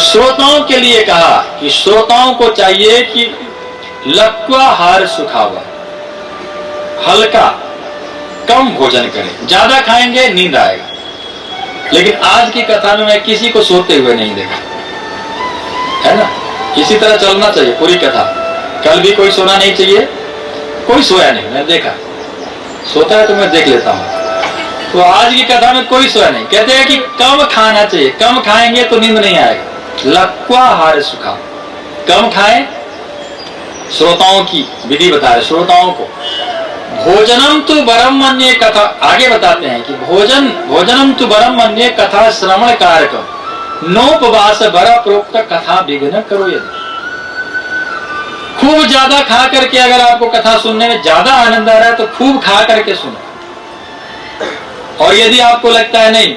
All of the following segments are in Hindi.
श्रोताओं के लिए कहा कि श्रोताओं को चाहिए कि लक्वा हार सुखावा, हल्का कम भोजन करें। ज्यादा खाएंगे नींद आएगा। लेकिन आज की कथा में मैं किसी को सोते हुए नहीं देखा, है ना। इसी तरह चलना चाहिए पूरी कथा। कल भी कोई सोना नहीं चाहिए, कोई सोया नहीं, मैं देखा। सोता है तो मैं देख लेता हूं। तो आज की कथा में कोई सोया नहीं। कहते हैं कि कम खाना चाहिए, कम खाएंगे तो नींद नहीं आएगा। लक्वा हार सुखा, कम खाएं। श्रोताओं की विधि बताए, श्रोताओं को भोजनम तु बरम मन्ये कथा, आगे बताते हैं कि भोजनम तु बरम मन्ये कथा श्रवण कारकम नोपवास बर प्रोक्त कथा विघ्न करो। यदि खूब ज्यादा खा करके अगर आपको कथा सुनने में ज्यादा आनंद आ रहा है तो खूब खा करके सुनो। और यदि आपको लगता है नहीं,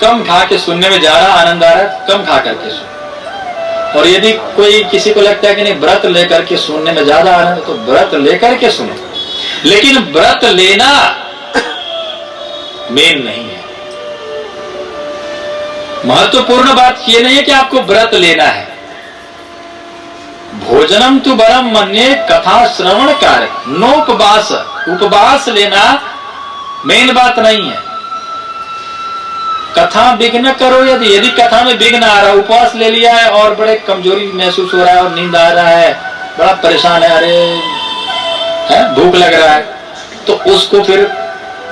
कम खा के सुनने में ज्यादा आनंद आ रहा है, कम खा करके सुनो। और यदि कोई किसी को लगता है कि नहीं, व्रत लेकर के सुनने में ज्यादा आनंद है, तो व्रत लेकर के सुनो। लेकिन व्रत लेना मेन नहीं है। महत्वपूर्ण बात यह नहीं है कि आपको व्रत लेना है। भोजनम तु बरम मन्ये कथा श्रवण कार्य नोपवास, उपवास लेना मेन बात नहीं है। कथा विघ्न करो। यदि कथा में विघ्न आ रहा है, उपवास ले लिया है और बड़े कमजोरी महसूस हो रहा है और नींद आ रहा है, बड़ा परेशान है, अरे है भूख लग रहा है, तो उसको फिर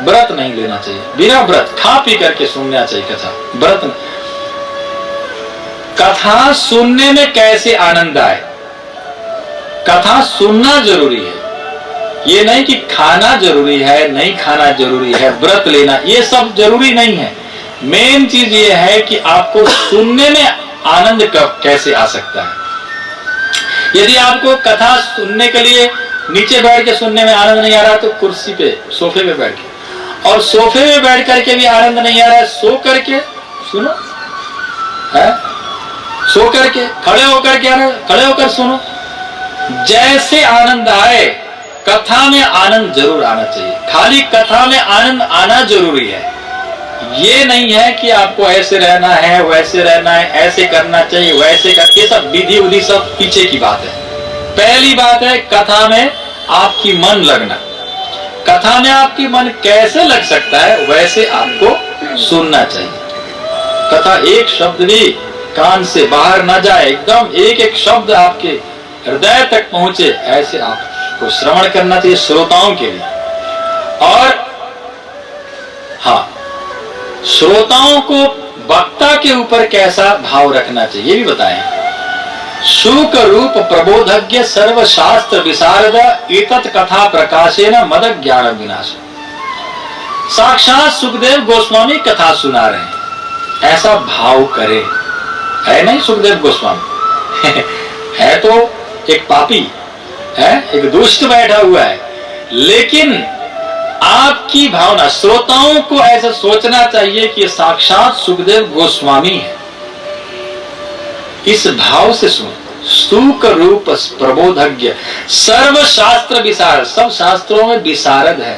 व्रत नहीं लेना चाहिए। बिना व्रत खा पी करके सुनना चाहिए कथा। व्रत कथा सुनने में कैसे आनंद आए, कथा सुनना जरूरी है। ये नहीं कि खाना जरूरी है, नहीं खाना जरूरी है, व्रत लेना ये सब जरूरी नहीं है। मेन चीज ये है कि आपको सुनने में आनंद कब कैसे आ सकता है। यदि आपको कथा सुनने के लिए नीचे बैठ के सुनने में आनंद नहीं आ रहा तो कुर्सी पे, सोफे पे बैठ के, और सोफे पे बैठ करके भी आनंद नहीं आ रहा है, सो करके सुनो, है सो करके, खड़े होकर के खड़े होकर सुनो। जैसे आनंद आए, कथा में आनंद जरूर आना चाहिए। खाली कथा में आनंद आना जरूरी है। ये नहीं है कि आपको ऐसे रहना है, वैसे रहना है, ऐसे करना चाहिए, वैसे कर, ये सब विधि उधि सब पीछे की बात है। पहली बात है कथा में आपकी मन लगना। कथा में आपकी मन कैसे लग सकता है, वैसे आपको सुनना चाहिए। कथा एक शब्द भी कान से बाहर न जाए, एकदम एक एक शब्द आपके हृदय तक पहुंचे, ऐसे आपको श्रवण करना चाहिए श्रोताओं के लिए। और हाँ, श्रोताओं को वक्ता के ऊपर कैसा भाव रखना चाहिए ये भी बताएं। शुक रूप प्रबोधज्ञ सर्वशास्त्र विशारद एतत् कथा प्रकाशेन मद ज्ञान विनाश। साक्षात सुखदेव गोस्वामी कथा सुना रहे हैं, ऐसा भाव करे। है नहीं सुखदेव गोस्वामी है तो एक पापी है, एक दुष्ट बैठा हुआ है, लेकिन आपकी भावना, श्रोताओं को ऐसा सोचना चाहिए कि साक्षात सुखदेव गोस्वामी है। इस भाव से सुनो। सुख रूप प्रबोधज्ञ सर्वशास्त्र विशारद, सब शास्त्रों में विशारद है।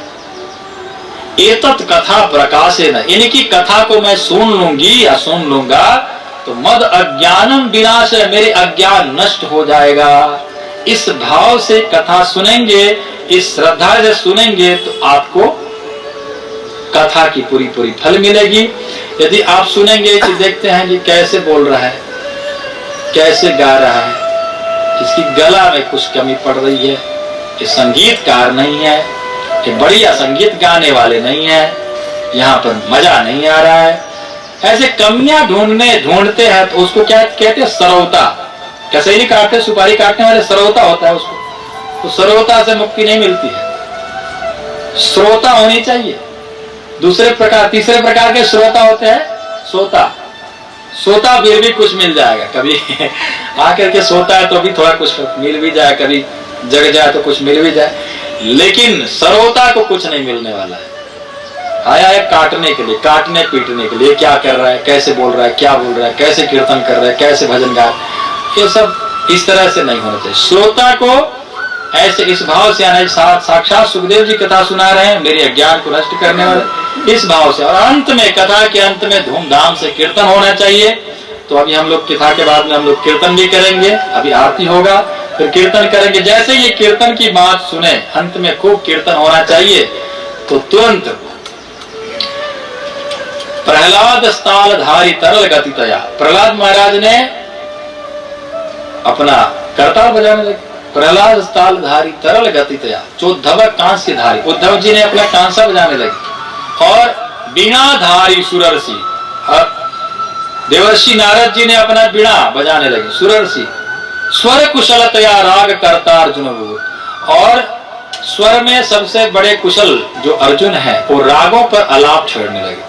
एतत् कथा प्रकाशेन, इनकी कथा को मैं सुन लूंगी या सुन लूंगा तो मद अज्ञानम विनाश, मेरे अज्ञान नष्ट हो जाएगा। इस भाव से कथा सुनेंगे, इस श्रद्धा से सुनेंगे तो आपको कथा की पूरी पूरी फल मिलेगी। यदि आप सुनेंगे कि देखते हैं कि कैसे बोल रहा है, कैसे गा रहा है, इसकी गला में कुछ कमी पड़ रही है, ये संगीतकार नहीं है, ये बढ़िया संगीत गाने वाले नहीं है, यहाँ पर मजा नहीं आ रहा है, ऐसे कमियां ढूंढते हैं तो उसको क्या कहते हैं, सरौता। कसैली काटते, सुपारी काटने वाले सरौता होता है उसको, तो सरौता से मुक्ति नहीं मिलती है। श्रोता होनी चाहिए। दूसरे प्रकार, तीसरे प्रकार के श्रोता होते हैं सोता। सोता फिर भी कुछ मिल जाएगा, कभी आकर के सोता है तो भी थोड़ा कुछ मिल भी जाए, कभी जग जाए तो कुछ मिल भी जाए, लेकिन सरौता को कुछ नहीं मिलने वाला है। आया है काटने के लिए, काटने पीटने के लिए, क्या कर रहा है, कैसे बोल रहा है, क्या बोल रहा है, कैसे कीर्तन कर रहा है, कैसे भजन गा, ये सब इस तरह से नहीं होना चाहिए। श्रोता को ऐसे इस भाव से आना, साक्षात सुखदेव जी कथा सुना रहे हैं, मेरे अज्ञान को नष्ट करने वाले, इस भाव से। और अंत में, कथा के अंत में धूमधाम से कीर्तन होना चाहिए, तो अभी हम लोग कथा के बाद में हम लोग कीर्तन भी करेंगे, अभी आरती होगा, फिर कीर्तन करेंगे। जैसे ये कीर्तन की बात सुने, अंत में खूब कीर्तन होना चाहिए, तो तुरंत प्रहलाद स्थाल धारी तरल गति तया, प्रहलाद महाराज ने अपना करताल बजाने लगे। प्रहलाद स्थाल धारी तरल गति तया चोद्धव कांस्य धारी, उद्धव जी ने अपना कांसा बजाने लगे। और बीणा धारी सुरर्षि, देवर्षि नारद जी ने अपना बीणा बजाने लगे। सुरर्षि स्वर कुशलतया राग करता अर्जुन वो, और स्वर में सबसे बड़े कुशल जो अर्जुन है वो रागों पर आलाप छेड़ने लगे।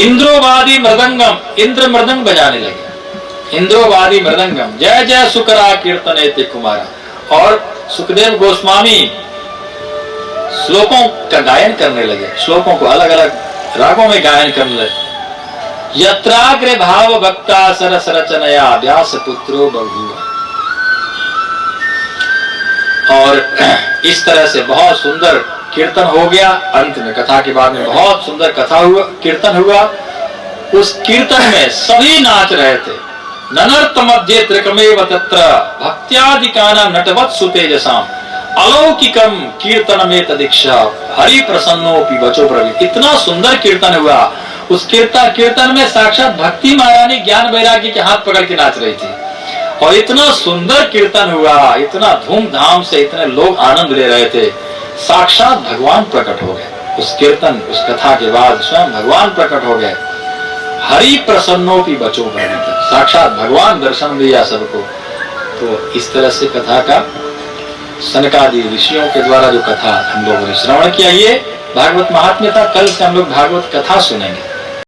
इंद्रोवादी मृदंगम, इंद्र मृदंग बजाने लगे। इंद्रोवादी मृदंगम जय जय सुकरा कीर्तन ते कुमारा। और सुखदेव गोस्वामी श्लोकों का गायन करने लगे, श्लोकों को अलग अलग रागों में गायन करने लगे। यत्राग्रे भाव भक्ता सरस रचनया व्यास पुत्रो बभूव। और इस तरह से बहुत सुंदर कीर्तन हो गया। अंत में कथा के बाद में बहुत सुंदर कथा हुआ, कीर्तन हुआ। उस कीर्तन में सभी नाच रहे थे। ननर्तमध्ये त्रिकमेव तत्र भक्त्यादिकानां नटवत् सुतेजसाम अलौकिकम कीर्तन में तदीक्षा हरि प्रसन्नोपि बचो प्रवि। इतना सुंदर कीर्तन हुआ। उस कीर्तन में साक्षात भक्ति महारानी ज्ञान वैरागी के हाथ पकड़ के नाच रही थी। और इतना सुंदर कीर्तन हुआ, इतना धूमधाम से इतने लोग आनंद ले रहे थे। साक्षात भगवान प्रकट हो गए। उस कीर्तन, उस कथा के बाद स्वयं भगवान प्रकट हो गए। हरि प्रसन्नोपि बचो प्रवि, साक्षात भगवान दर्शन दिया सबको। तो इस तरह से कथा का सनकादि ऋषियों के द्वारा जो कथा हम लोगों ने श्रवण किया, ये भागवत महात्म्य था। कल से हम लोग भागवत कथा सुनेंगे।